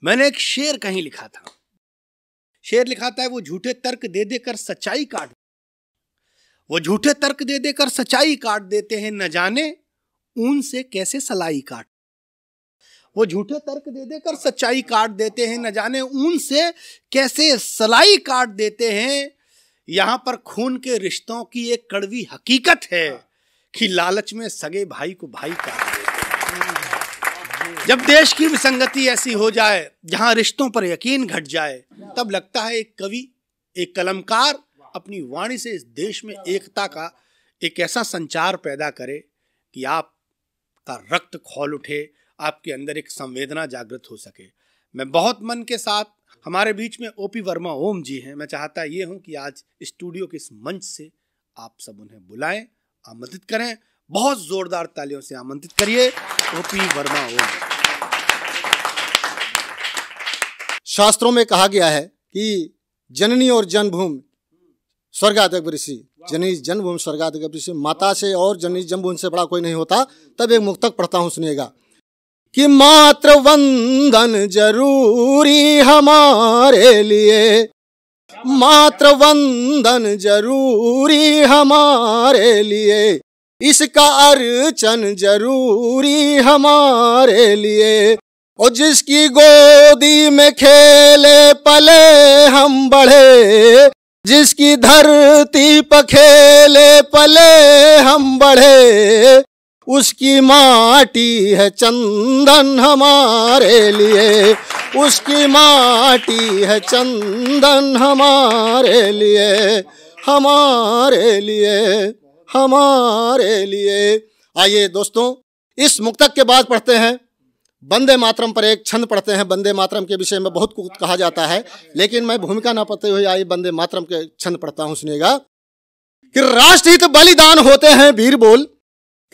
मैंने एक शेर कहीं लिखा था, शेर लिखा था, वो झूठे तर्क दे देकर सच्चाई काट, वो झूठे तर्क दे देकर सच्चाई काट देते हैं, न जाने ऊन से कैसे सलाई काट। वो झूठे तर्क दे देकर सच्चाई काट देते हैं, न जाने ऊन से कैसे सलाई काट देते हैं। यहां पर खून के रिश्तों की एक कड़वी हकीकत है कि लालच में सगे भाई को भाई काट देते हैं। जब देश की विसंगति ऐसी हो जाए, जहां रिश्तों पर यकीन घट जाए, तब लगता है एक कवि, एक कलमकार अपनी वाणी से इस देश में एकता का एक ऐसा संचार पैदा करे कि आपका रक्त खौल उठे, आपके अंदर एक संवेदना जागृत हो सके। मैं बहुत मन के साथ, हमारे बीच में ओपी वर्मा ओम जी हैं, मैं चाहता ये हूं कि आज स्टूडियो के इस मंच से आप सब उन्हें बुलाएं, आमंत्रित करें, बहुत जोरदार तालियों से आमंत्रित करिए ओपी वर्मा ओम। शास्त्रों में कहा गया है कि जननी और जन्मभूमि स्वर्गाधिक ऋषि, जननी जन्मभूमि स्वर्गाधिक ऋषि, माता से और जननी जन्मभूमि से बड़ा कोई नहीं होता। तब एक मुक्तक पढ़ता हूं, सुनिएगा कि मातृ वंदन जरूरी हमारे लिए, मातृ वंदन जरूरी हमारे लिए, इसका अर्चन जरूरी हमारे लिए। और जिसकी गोदी में खेले पले हम बढ़े, जिसकी धरती पर खेले पले हम बढ़े, उसकी माटी है चंदन हमारे लिए, उसकी माटी है चंदन हमारे लिए, हमारे लिए, हमारे लिए। आइए दोस्तों, इस मुक्तक के बाद पढ़ते हैं वंदे मातरम पर एक छंद पढ़ते हैं। वंदे मातरम के विषय में बहुत कुछ कहा जाता है, लेकिन मैं भूमिका न पढ़ते हुए आइए वंदे मातरम के छंद पढ़ता हूं, सुनिएगा कि राष्ट्रहित बलिदान होते हैं वीर बोल,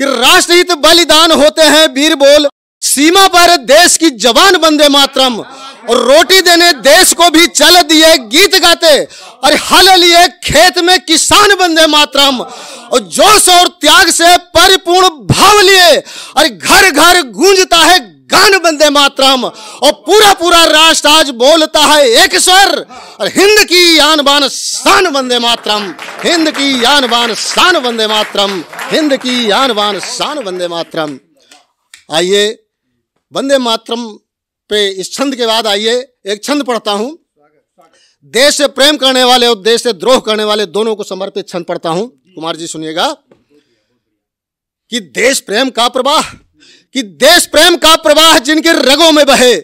कि राष्ट्रहित बलिदान होते हैं वीर बोल, सीमा पर देश की जवान वंदे मातरम, और रोटी देने देश को भी चल दिए गीत गाते, और हल लिए खेत में किसान वंदे मातरम, और जोश और त्याग से परिपूर्ण भाव लिए, और घर घर गूंजता है गान वंदे मातरम, और पूरा पूरा राष्ट्र आज बोलता है एक स्वर, और हिंद की आन बान शान वंदे मातरम, हिंद की आन बान शान वंदे मातरम, हिंद की आन बान शान वंदे मातरम। आइए वंदे मातरम पे इस छंद के बाद आइए एक छंद पढ़ता हूं। देश से प्रेम करने वाले और देश से द्रोह करने वाले दोनों को समर्पित छंद पढ़ता हूं। कुमार जी सुनिएगा कि देश प्रेम का प्रवाह, कि देश प्रेम का प्रवाह जिनके रगों में बहे,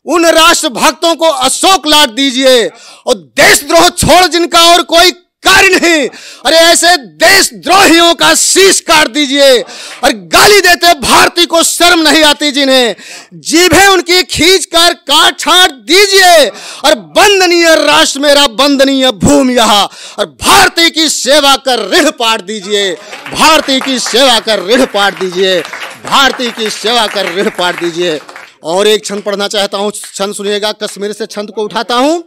उन राष्ट्र भक्तों को अशोक लाट दीजिए, और देशद्रोह छोड़ जिनका और कोई कार्य नहीं, अरे ऐसे देशद्रोहियों का शीश काट दीजिए। और गाली देते भारतीय को शर्म नहीं आती जिन्हें, जीभें उनकी खींच कर काट छाट दीजिए। और वंदनीय राष्ट्र मेरा, वंदनीय भूमि यहाँ, और भारतीय की सेवा कर ऋण पाट दीजिए, भारतीय की सेवा कर ऋण पाट दीजिए, भारतीय की सेवा कर ऋण पाट दीजिए। और एक छंद पढ़ना चाहता हूं, छंद सुनिएगा, कश्मीर से छंद को उठाता हूं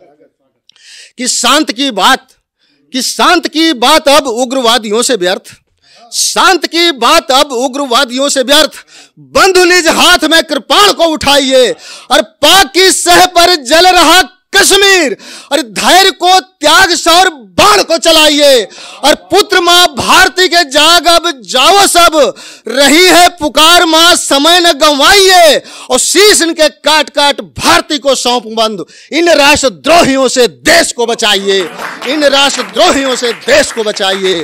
कि शांत की बात, कि शांत की बात अब उग्रवादियों से व्यर्थ, शांत की बात अब उग्रवादियों से व्यर्थ, बंधु निज हाथ में कृपाण को उठाइए, और पाक की सह पर जल रहा कश्मीर, और धैर्य को त्याग सौर बाण को चलाइए। और पुत्र मां भारती के जाग अब जाओ सब, रही है पुकार मां समय न गंवाइए, और शीश इनके काट काट भारती को सौंप बंधु, इन राष्ट्रद्रोहियों से देश को बचाइए, इन राष्ट्रद्रोहियों से देश को बचाइए,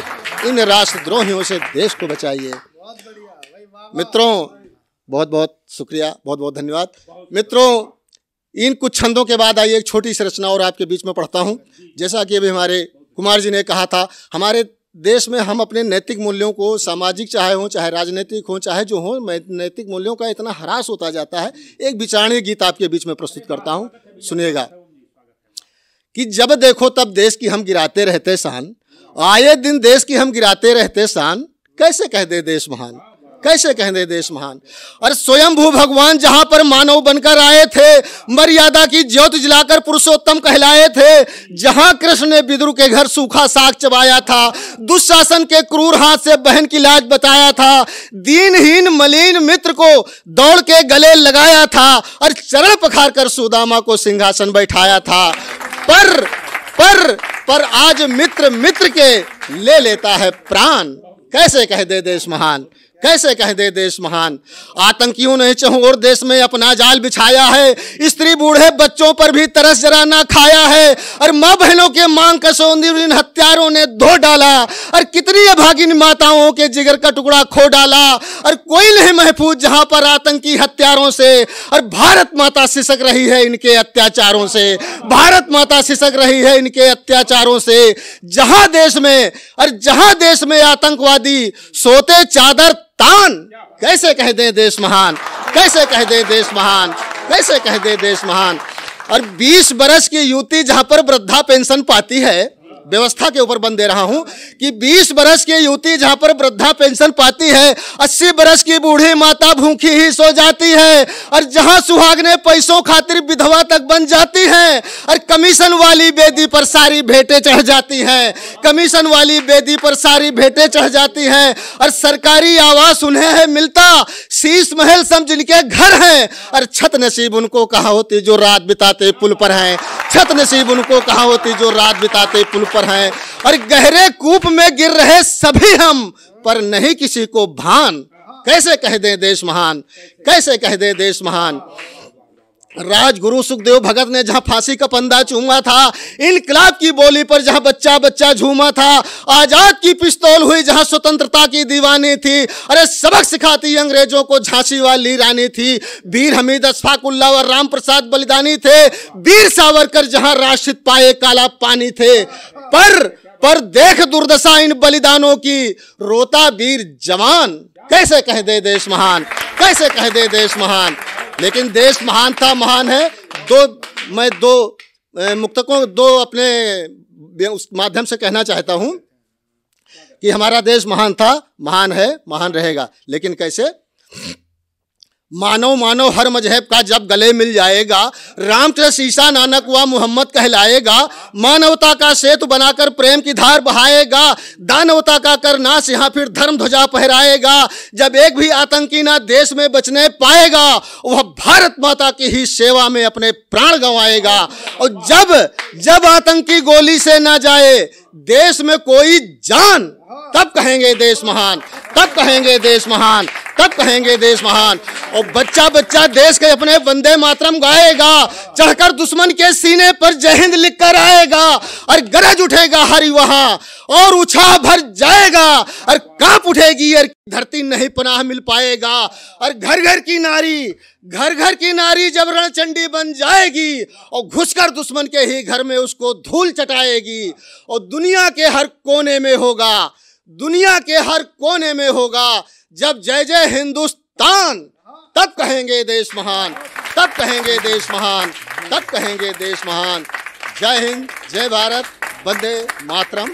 इन राष्ट्रद्रोहियों से देश को बचाइए। मित्रों बहुत बहुत शुक्रिया, बहुत बहुत धन्यवाद। मित्रों इन कुछ छंदों के बाद आइए एक छोटी सी रचना और आपके बीच में पढ़ता हूं। जैसा कि अभी हमारे कुमार जी ने कहा था, हमारे देश में हम अपने नैतिक मूल्यों को, सामाजिक चाहे हो चाहे राजनीतिक हो चाहे जो हो, नैतिक मूल्यों का इतना ह्रास होता जाता है। एक विचारणीय गीत आपके बीच में प्रस्तुत करता हूं, सुनिएगा कि जब देखो तब देश की हम गिराते रहते शान, आए दिन देश की हम गिराते रहते शान, कैसे कह दे देश महान, कैसे कहेंगे देश महान। और स्वयंभू भगवान जहां पर मानव बनकर आए थे, मर्यादा की ज्योति जलाकर पुरुषोत्तम कहलाए थे, जहां कृष्ण ने विदुर के घर सूखा साग चबाया था, दुशासन के क्रूर हाथ से बहन की लाज बताया था, दीनहीन मलिन मित्र को दौड़ के गले लगाया था और चरण पखार कर सुदामा को सिंहासन बैठाया था। पर आज मित्र मित्र के ले लेता है प्राण। कैसे कह दे देश महान, कैसे कह दे देश महान। आतंकियों ने चहुओर देश में अपना जाल बिछाया है, स्त्री बूढ़े बच्चों पर भी तरस जरा ना खाया है, और माँ बहनों के मांग कसौंदी इन हत्यारों ने धो डाला, और कितनी अभागिन माताओं के जिगर का टुकड़ा खो डाला, और कोई नहीं महफूज जहां पर आतंकी हत्यारों से। और भारत माता सिसक रही है इनके अत्याचारों से, भारत माता सिसक रही है इनके अत्याचारों से। जहां देश में आतंकवादी सोते चादर तान। कैसे कह दे देश महान, कैसे कह दे देश महान, कैसे कह दे देश महान। और 20 बरस की युवती जहां पर वृद्धा पेंशन पाती है, व्यवस्था के ऊपर बंद दे रहा हूं कि 20 बरस की युवती जहां पर वृद्धा पेंशन पाती है, 80 बरस की बूढ़ी माता भूखी ही सो जाती है, और जहां सुहागने पैसों खातिर विधवा तक बन जाती है, और कमीशन वाली बेदी पर सारी भेंटें चढ़ जाती हैं, कमीशन वाली बेदी पर सारी भेंटें चढ़ जाती हैं, और सरकारी आवास उन्हें है मिलता, शीश महल समझ जिनके घर हैं, और छत नसीब उनको कहाँ होती जो रात बिताते पुल पर हैं, छत नसीब उनको कहाँ होती जो रात बिताते पुल पर हैं। और गहरे कूप में गिर रहे सभी हम, पर नहीं किसी को भान। कैसे कह दे देश महान, कैसे कह दे देश महान। राजगुरु सुखदेव भगत ने जहां फांसी का फंदा चूमा था, इनकलाब की बोली पर जहां बच्चा बच्चा झूमा था, आजाद की पिस्तौल हुई जहां स्वतंत्रता की दीवानी थी, अरे सबक सिखाती अंग्रेजों को झांसी वाली रानी थी। वीर हमीद अशफाक उल्लाह और राम प्रसाद बलिदानी थे, वीर सावरकर जहां राशिद पाए काला पानी थे। पर देख दुर्दशा इन बलिदानों की, रोता वीर जवान। कैसे कह दे देश महान, कैसे कह दे देश महान। लेकिन देश महान था, महान है। मैं दो मुक्तकों, दो अपने उस माध्यम से कहना चाहता हूं कि हमारा देश महान था, महान है, महान रहेगा। लेकिन कैसे? मानो मानो हर मजहब का जब गले मिल जाएगा, रामकृष्ण ईसा नानक व मोहम्मद कहलाएगा, मानवता का सेतु बनाकर प्रेम की धार बहाएगा, दानवता का कर नाश यहाँ फिर धर्म ध्वजा फहराएगा। जब एक भी आतंकी ना देश में बचने पाएगा, वह भारत माता की ही सेवा में अपने प्राण गंवाएगा। और जब आतंकी गोली से ना जाए देश में कोई जान, तब कहेंगे देश महान, तब कहेंगे देश महान, तब कहेंगे देश महान। और बच्चा बच्चा देश के अपने वंदे मातरम गाएगा, चढ़कर दुश्मन के सीने पर जय हिंद लिख कर आएगा, और गरज उठेगा हरि वहां, और उछाह भर जाएगा, और कांप उठेगी और धरती नहीं पनाह मिल पाएगा। और घर घर की नारी जब रणचंडी बन जाएगी, और घुसकर दुश्मन के ही घर में उसको धूल चटाएगी। और दुनिया के हर कोने में होगा, दुनिया के हर कोने में होगा जब जय जय हिंदुस्तान, तब कहेंगे देश महान, तब कहेंगे देश महान, तब कहेंगे देश महान। जय हिंद, जय भारत, वंदे मातरम।